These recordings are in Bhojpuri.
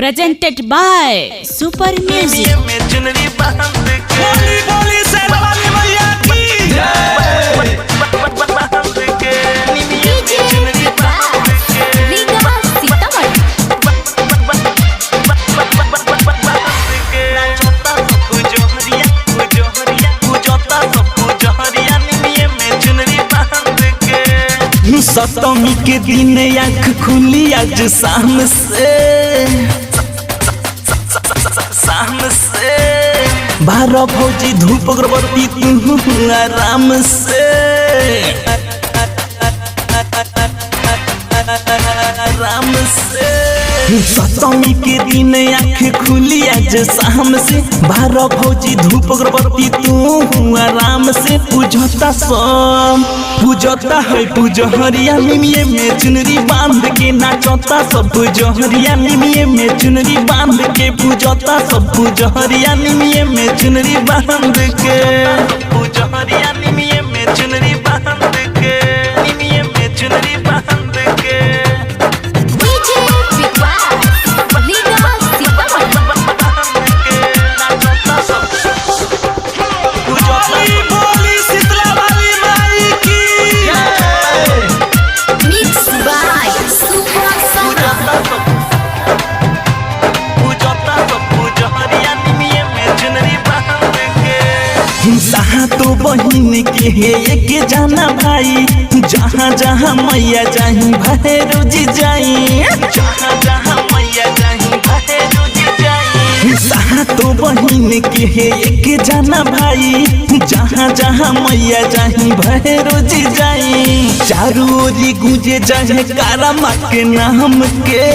presented by Super Music. सप्तमी के दिन आँख खुली आज शाम से बारह भौजी धूप अगरबत्ती तू आराम से सप्तमी के दिन आँख खुली आज शाम से बारह भौजी धूप अगरबत्ती तू आराम से पूजता सब पूजता है पूजहरिया निमिये में चुनरी बांध के नाचता सब पूजहरिया निमिये में चुनरी बांध के पूजता सब पूजहरिया निमिये में चुनरी बांध के पूजहरिया निमिये में चुनरी बांध के निमिये में चुनरी बांध के तो बहिन के है एक जाना भाई जहाँ जहाँ मैया जाही भैरो जी जाई जहाँ जहाँ मैया जाही भैरो जी जाई जहाँ तो बहिन के है एक जाना भाई जहाँ जहाँ मैया जाही भैरो जी जाई चारों ओरी गूंजे जाए कारा माँ के नाम के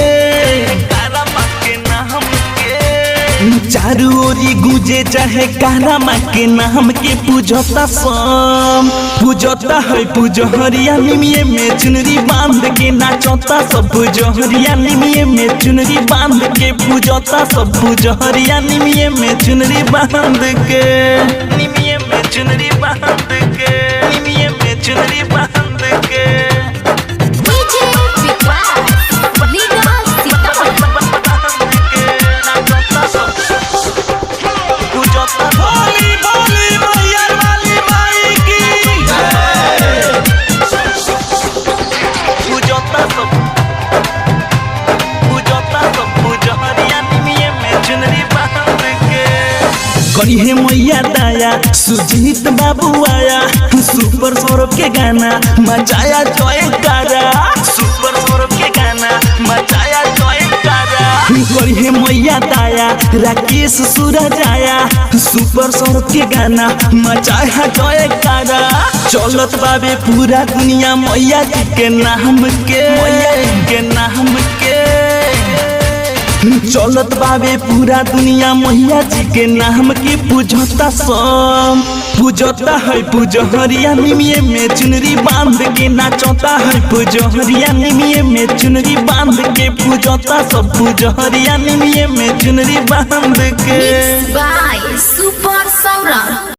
चारू ओरी गूंजे चाहे कारा माँ के नाम के पूजता सब पूजता है पूजहरिया निमिये में चुनरी बांध के नाचता सब पूजहरिया निमिये में चुनरी बांध के पूजता सब पूजहरिया निमिये में चुनरी बांध के निमिये में चुनरी बांध के निमिये में चुनरी बांध के करिए मैया दाया सुजीत बाबू आया सुपर सौरभ के गाना मचाया जयकारा सुपर सौरभ के गाना मचाया जयकारा करिए मैया दाया राकेश सूरज आया सुपर सौरभ के गाना मचाया जयकारा चलत बाबे पूरा दुनिया मैया जी के नाम के मैया जी के नाम के चलत बाबे पूरा दुनिया मैया जी के नाम के पूजता सब पूजता है पूजहरिया निमिये में चुनरी बांध के नाचता है पूजहरिया निमिये में चुनरी बांध के पूजता सब पूजहरिया निमिये में चुनरी बांध के Mixed by Super Saurabh।